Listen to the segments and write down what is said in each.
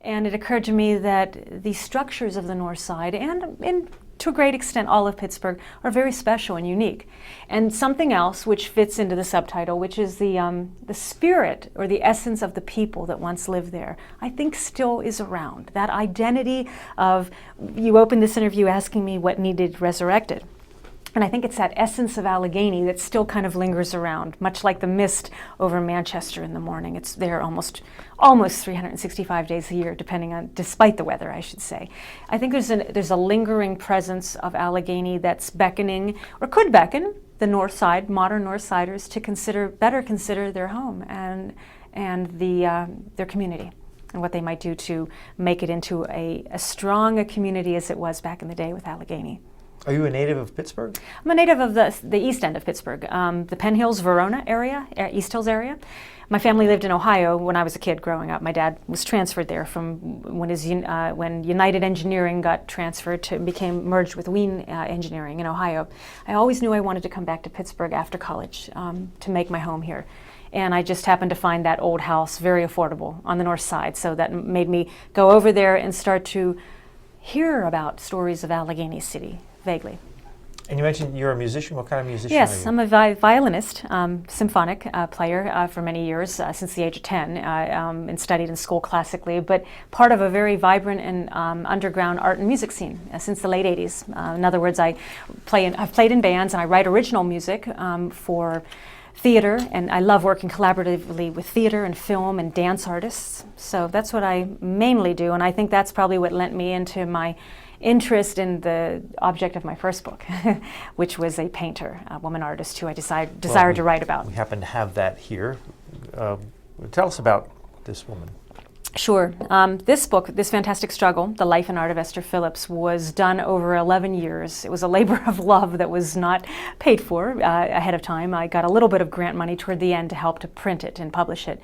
And it occurred to me that the structures of the North Side, and to a great extent all of Pittsburgh, are very special and unique. And something else which fits into the subtitle, which is the spirit or the essence of the people that once lived there, I think still is around. That identity of, you opened this interview asking me what needed resurrected. And I think it's that essence of Allegheny that still kind of lingers around, much like the mist over Manchester in the morning. It's there almost 365 days a year, despite the weather, I should say. I think there's a lingering presence of Allegheny that's beckoning, or could beckon, the North Side, modern North Siders, to better consider their home and their community, and what they might do to make it into as strong a community as it was back in the day with Allegheny. Are you a native of Pittsburgh? I'm a native of the east end of Pittsburgh, the Penn Hills, Verona area, East Hills area. My family lived in Ohio when I was a kid growing up. My dad was transferred there from when United Engineering got transferred became merged with Wien Engineering in Ohio. I always knew I wanted to come back to Pittsburgh after college to make my home here. And I just happened to find that old house very affordable on the north side. So that made me go over there and start to hear about stories of Allegheny City. Vaguely. And you mentioned you're a musician. What kind of musician yes, are you? I'm a violinist, symphonic player for many years, since the age of 10, and studied in school classically, but part of a very vibrant and underground art and music scene since the late 80s. In other words, I've played in bands and I write original music for theater, and I love working collaboratively with theater and film and dance artists. So that's what I mainly do, and I think that's probably what lent me into my interest in the object of my first book, which was a painter, a woman artist who I desired to write about. We happen to have that here. Tell us about this woman. Sure. This book, This Fantastic Struggle, The Life and Art of Esther Phillips, was done over 11 years. It was a labor of love that was not paid for ahead of time. I got a little bit of grant money toward the end to help to print it and publish it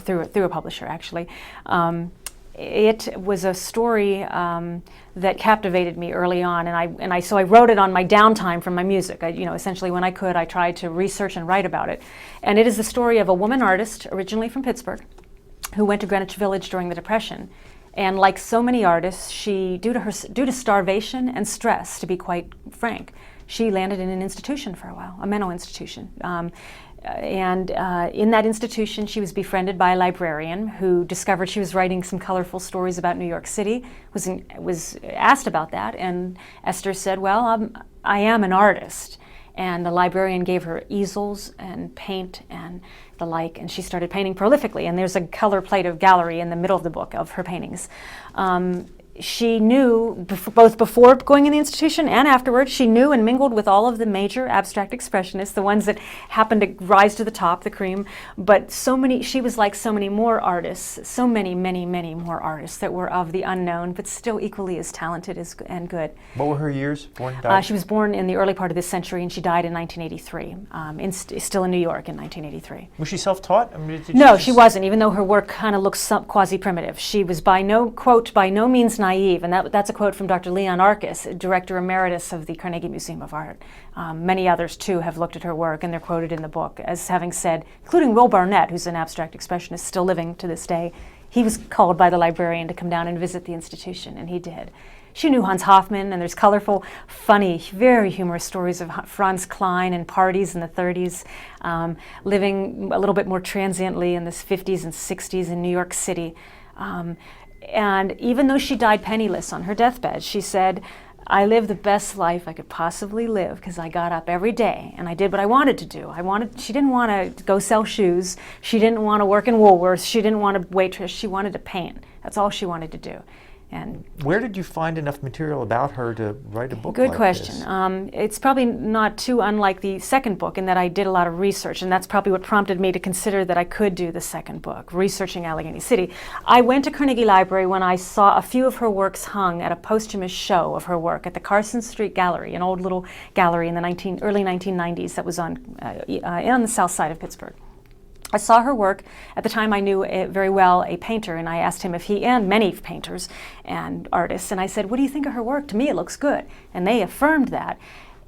through a publisher, actually. It was a story that captivated me early on, so I wrote it on my downtime from my music. Essentially when I could, I tried to research and write about it. And it is the story of a woman artist, originally from Pittsburgh, who went to Greenwich Village during the Depression. And like so many artists, due to starvation and stress, to be quite frank, she landed in an institution for a while, a mental institution. And in that institution, she was befriended by a librarian who discovered she was writing some colorful stories about New York City, was asked about that, and Esther said, well, I am an artist. And the librarian gave her easels and paint and the like, and she started painting prolifically. And there's a color plate gallery in the middle of the book of her paintings. She knew, both before going in the institution and afterwards, she knew and mingled with all of the major abstract expressionists, the ones that happened to rise to the top, the cream. But she was like so many more artists, so many, many, many more artists that were of the unknown, but still equally as talented and good. What were her years? Born, died? She was born in the early part of this century, and she died in 1983, still in New York in 1983. Was she self-taught? No, she wasn't, even though her work kind of looks quasi-primitive. She was by no means naive, and that's a quote from Dr. Leon Arcus, Director Emeritus of the Carnegie Museum of Art. Many others, too, have looked at her work, and they're quoted in the book as having said, including Will Barnett, who's an abstract expressionist still living to this day, he was called by the librarian to come down and visit the institution, and he did. She knew Hans Hofmann, and there's colorful, funny, very humorous stories of Franz Klein and parties in the 30s, living a little bit more transiently in the 50s and 60s in New York City. And even though she died penniless on her deathbed, she said, I lived the best life I could possibly live because I got up every day and I did what I wanted to do. She didn't want to go sell shoes. She didn't want to work in Woolworths. She didn't want to waitress. She wanted to paint. That's all she wanted to do. And where did you find enough material about her to write a book Good like question. this? It's probably not too unlike the second book in that I did a lot of research, and that's probably what prompted me to consider that I could do the second book, researching Allegheny City. I went to Carnegie Library when I saw a few of her works hung at a posthumous show of her work at the Carson Street Gallery, an old little gallery in the early 1990s that was on the south side of Pittsburgh. I saw her work. At the time I knew very well a painter, and I asked him if and many painters and artists, and I said, what do you think of her work? To me it looks good. And they affirmed that.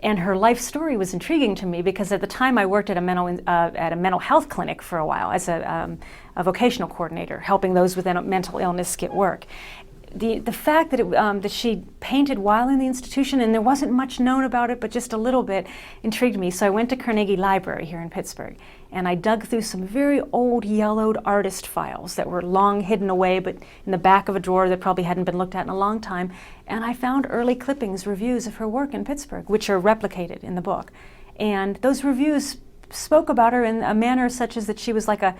And her life story was intriguing to me because at the time I worked at a mental health clinic for a while as a vocational coordinator, helping those with mental illness get work. The fact that that she painted while in the institution, and there wasn't much known about it, but just a little bit, intrigued me. So I went to Carnegie Library here in Pittsburgh, and I dug through some very old yellowed artist files that were long hidden away, but in the back of a drawer that probably hadn't been looked at in a long time. And I found early clippings, reviews of her work in Pittsburgh, which are replicated in the book. And those reviews spoke about her in a manner such as that she was like a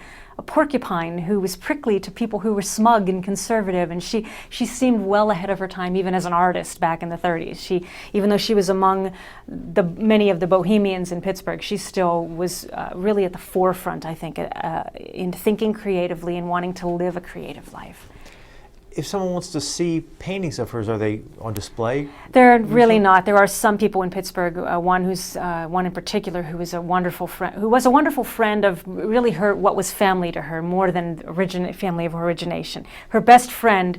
porcupine who was prickly to people who were smug and conservative, and she seemed well ahead of her time even as an artist back in the 30s. Even though she was among many of the bohemians in Pittsburgh, she still was really at the forefront, I think, in thinking creatively and wanting to live a creative life. If someone wants to see paintings of hers, are they on display? They're really not. There are some people in Pittsburgh. One in particular who was a wonderful friend of really what was family to her more than family of origination. Her best friend,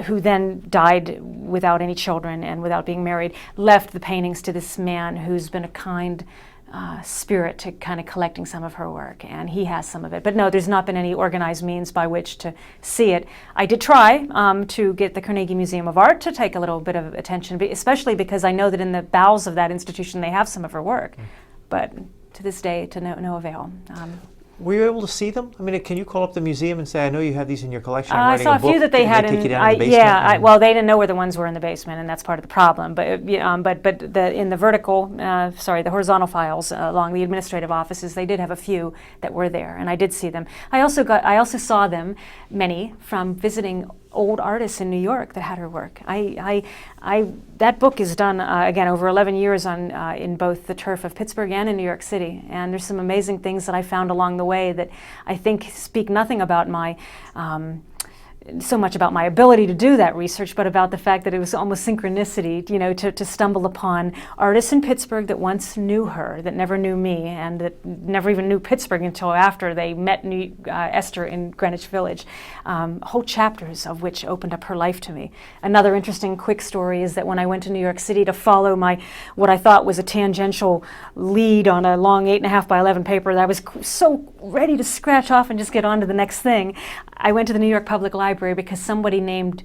who then died without any children and without being married, left the paintings to this man who's been a kind spirit to kind of collecting some of her work, and he has some of it. But no, there's not been any organized means by which to see it. I did try to get the Carnegie Museum of Art to take a little bit of attention, especially because I know that in the bowels of that institution they have some of her work, but to this day, to no avail. Were you able to see them? I mean, can you call up the museum and say, I know you have these in your collection? I saw a few that they had take you down to the basement? Yeah, well, they didn't know where the ones were in the basement, and that's part of the problem. But in the horizontal files along the administrative offices, they did have a few that were there, and I did see them. I also saw them, many, from visiting old artists in New York that had her work. That book is done again over 11 years in both the turf of Pittsburgh and in New York City, and there's some amazing things that I found along the way that I think speak nothing about so much about my ability to do that research, but about the fact that it was almost synchronicity, to stumble upon artists in Pittsburgh that once knew her, that never knew me, and that never even knew Pittsburgh until after they met Esther in Greenwich Village. Whole chapters of which opened up her life to me. Another interesting quick story is that when I went to New York City to follow what I thought was a tangential lead on a long 8.5 by 11 paper that I was so ready to scratch off and just get on to the next thing, I went to the New York Public Library because somebody named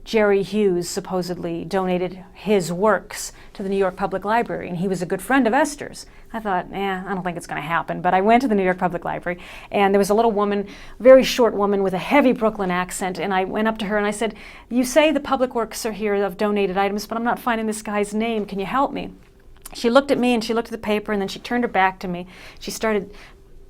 Jerry Hughes supposedly donated his works to the New York Public Library, and he was a good friend of Esther's. I thought, I don't think it's going to happen, but I went to the New York Public Library, and there was a little woman, very short woman with a heavy Brooklyn accent, and I went up to her and I said, "You say the public works are here of donated items, but I'm not finding this guy's name. Can you help me?" She looked at me and she looked at the paper, and then she turned her back to me. She started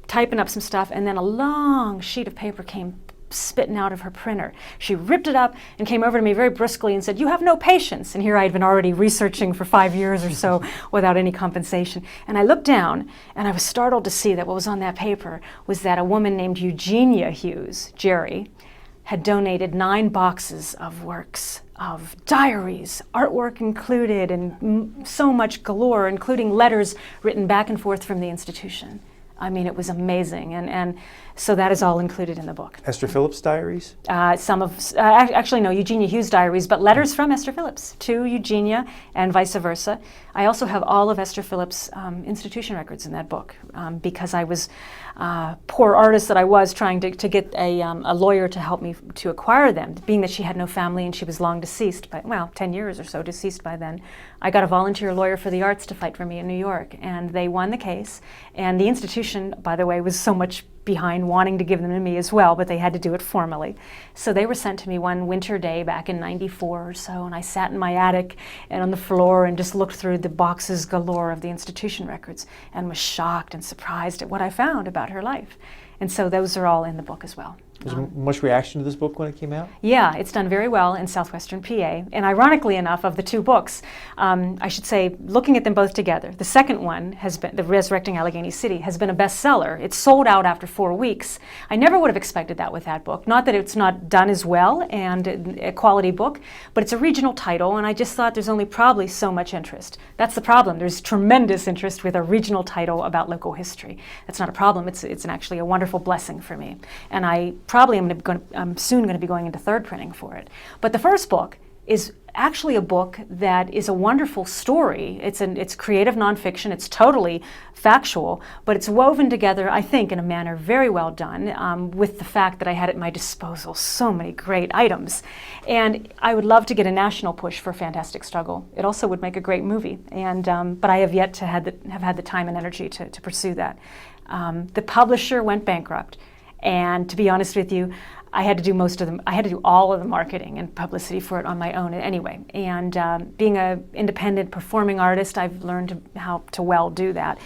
typing up some stuff, and then a long sheet of paper came spitting out of her printer. She ripped it up and came over to me very briskly and said, "You have no patience." And here I had been already researching for 5 years or so without any compensation. And I looked down and I was startled to see that what was on that paper was that a woman named Eugenia Hughes, Jerry, had donated 9 boxes of works, of diaries, artwork included, and so much galore, including letters written back and forth from the institution. I mean, it was amazing, and so that is all included in the book. Esther Phillips diaries? Actually, no, Eugenia Hughes diaries, but letters from Esther Phillips to Eugenia and vice versa. I also have all of Esther Phillips' institution records in that book because I was, poor artist that I was, trying to get a lawyer to help me to acquire them, being that she had no family and she was long deceased, 10 years or so deceased by then. I got a volunteer lawyer for the arts to fight for me in New York, and they won the case. And the institution, by the way, was so much behind wanting to give them to me as well, but they had to do it formally. So they were sent to me one winter day back in '94 or so, and I sat in my attic and on the floor and just looked through the boxes galore of the institution records and was shocked and surprised at what I found about her life. And so those are all in the book as well. Was there much reaction to this book when it came out? Yeah, it's done very well in southwestern PA. And ironically enough, of the 2 books, I should say, looking at them both together, the second one has been, The Resurrecting Allegheny City, has been a bestseller. It's sold out after 4 weeks. I never would have expected that with that book. Not that it's not done as well and a quality book, but it's a regional title, and I just thought there's only probably so much interest. That's the problem. There's tremendous interest with a regional title about local history. That's not a problem. It's actually a wonderful blessing for me. And I probably I'm soon going to be going into 3rd printing for it. But the first book is actually a book that is a wonderful story. It's creative nonfiction. It's totally factual, but it's woven together, I think, in a manner very well done, with the fact that I had at my disposal so many great items. And I would love to get a national push for Fantastic Struggle. It also would make a great movie, and but I have yet to have had the time and energy to pursue that. The publisher went bankrupt, and to be honest with you, I had to do all of the marketing and publicity for it on my own anyway. And being an independent performing artist, I've learned how to well do that.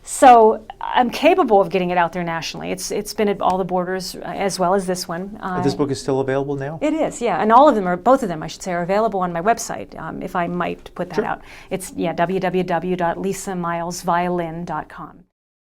So I'm capable of getting it out there nationally. It's been at all the borders as well as this one. This book is still available now? It is, yeah. And all of them, or both of them, I should say, are available on my website, if I might put that out. It's www.lisamilesviolin.com.